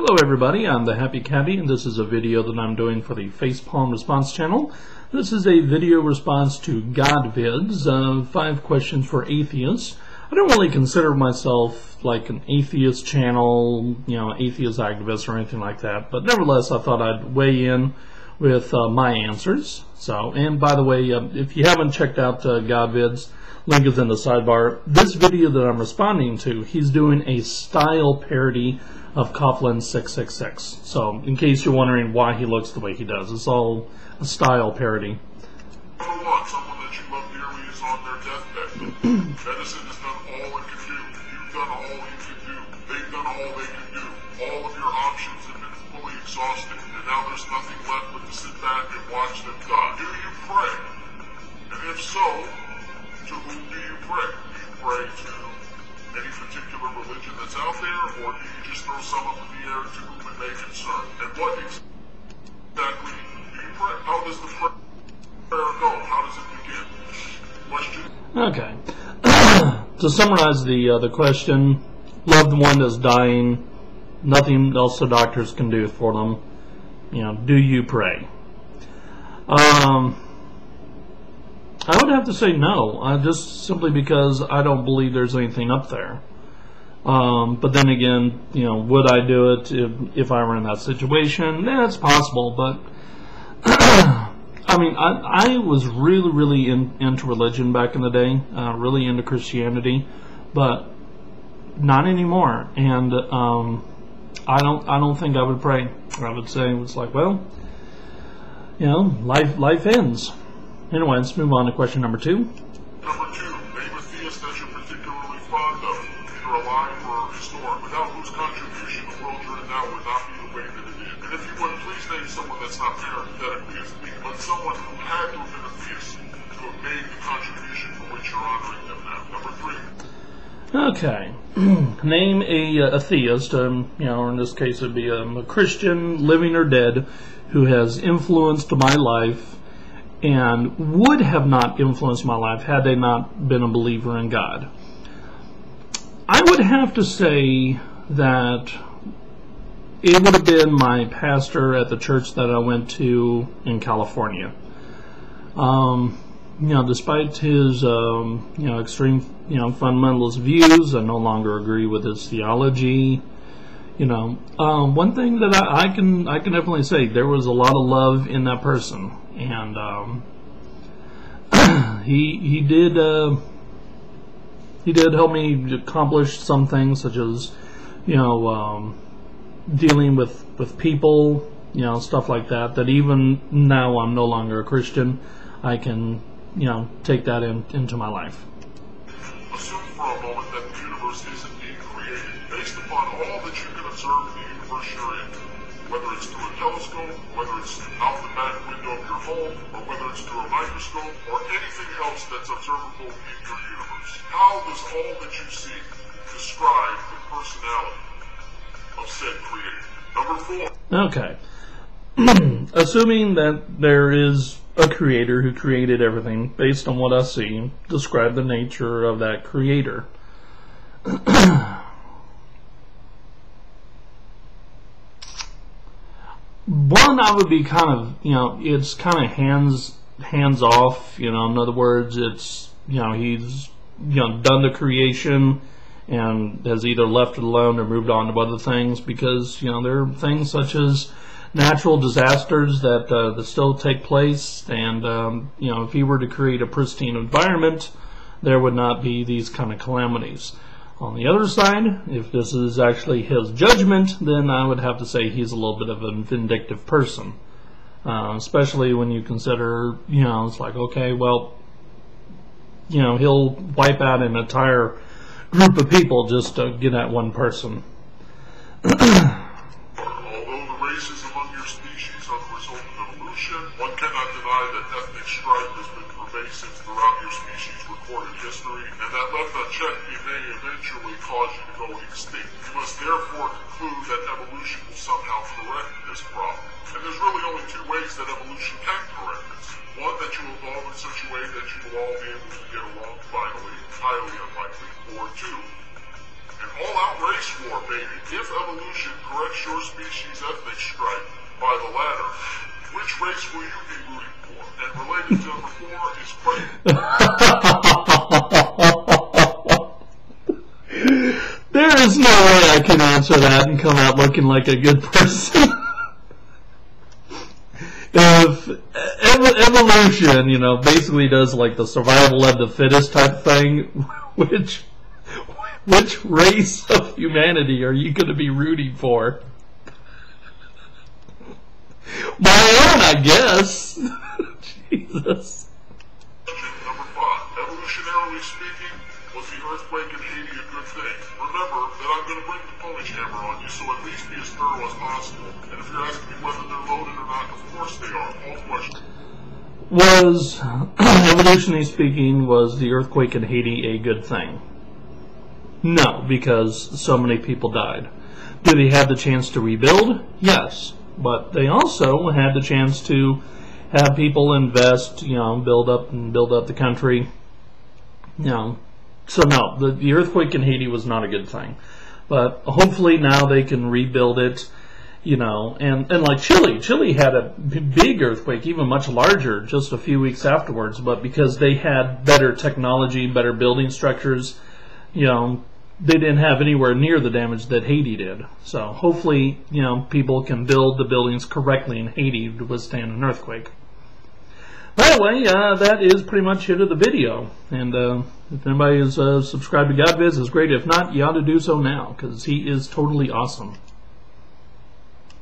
Hello everybody, I'm the Happy Caddy, and this is a video that I'm doing for the FacealmResponse channel. This is a video response to GodVids, 5 questions for atheists. I don't really consider myself like an atheist channel, atheist activist or anything like that, but nevertheless I thought I'd weigh in with my answers. And by the way, if you haven't checked out GodVids, link is in the sidebar. This video that I'm responding to, he's doing a style parody of Coughlin 666. So, in case you're wondering why he looks the way he does, it's all a style parody. Number one, someone that you love dearly is on their deathbed. Medicine has done all it can do. You've done all you can do. They've done all they can do. All of your options have been fully exhausted, and now there's nothing left but to sit back and watch them die. Do you pray? And if so, to whom do you pray? Do you pray to any particular religion that's out there, or do you just throw some up in the air to whom it may concern? And what exactly do you pray? How does the prayer go? How does it begin? Question? Okay. To summarize the question, loved one is dying, nothing else the doctors can do for them. Do you pray? I would have to say no, just simply because I don't believe there's anything up there. But then again, would I do it if I were in that situation? Yeah, it's possible, but I mean, I was really into religion back in the day, really into Christianity, but not anymore. And I don't think I would pray. I would say it's like, well, life ends. Anyway, let's move on to question number 2. Number 2, name a theist that you're particularly fond of, either alive or historic, without whose contribution the world you're in now would not be the way that it is. And if you would, please name someone that's not parenthetically as me, but someone who had to have been a theist to have made the contribution for which you're honoring them now. Number 3. Okay. Name a theist, or in this case it would be a Christian, living or dead, who has influenced my life and would have not influenced my life had they not been a believer in God. I would have to say that it would have been my pastor at the church that I went to in California. Despite his extreme fundamentalist views, I no longer agree with his theology. One thing that I can definitely say, there was a lot of love in that person, and he did help me accomplish some things, such as dealing with people, stuff like that. That even now I'm no longer a Christian, I can take that into my life. Assume for a moment that the universe isn't being created based upon all that you can observe in the universe you're in, whether it's through a telescope, whether it's out the back window of your home, or whether it's through a microscope, or anything else that's observable in your universe. How does all that you see describe the personality of said creator? Number 4. Okay. Assuming that there is a creator who created everything, based on what I see, describe the nature of that creator. One, I would be kind of, it's kind of hands off. In other words, it's, he's, done the creation and has either left it alone or moved on to other things, because, there are things such as natural disasters that still take place, and, if he were to create a pristine environment, there would not be these kind of calamities. On the other side, if this is actually his judgment, then I would have to say he's a little bit of a vindictive person. Especially when you consider, it's like, okay, well, he'll wipe out an entire group of people just to get at one person. Although the races among your species are the result of evolution, one cannot deny that ethnic strife has been pervasive throughout your species' recorded history, and that left unchecked, it may eventually cause you to go extinct. You must therefore conclude that evolution will somehow correct this problem. And there's really only 2 ways that evolution can correct this. One, that you evolve in such a way that you will all be able to get along finally, highly unlikely. Or 2, an all-out race war, baby. If evolution corrects reflects your species' ethnic stripe by the latter. Which race will you be rooting for? And related to number 4 is pregnant. There is no way I can answer that and come out looking like a good person. If evolution, you know, basically does like the survival of the fittest type thing, which race of humanity are you going to be rooting for? My own, I guess. Jesus. Number 5. Evolutionarily speaking, was the earthquake in Haiti a good thing? Remember that I'm going to bring the Polish hammer on you, so at least be as thorough as possible. And if you're asking me whether they're loaded or not, of course they are. All questions. Was, evolutionarily speaking, was the earthquake in Haiti a good thing? No, because so many people died. Do they have the chance to rebuild? Yes. But they also had the chance to have people invest, you know, build up the country, you know. So no, the earthquake in Haiti was not a good thing. But hopefully now they can rebuild it, you know. And like Chile had a big earthquake, even much larger, just a few weeks afterwards. But because they had better technology, better building structures, you know, they didn't have anywhere near the damage that Haiti did. So hopefully, you know, people can build the buildings correctly in Haiti to withstand an earthquake. Anyway, that is pretty much it of the video. And if anybody is subscribed to GodVids, it's great. If not, you ought to do so now, because he is totally awesome.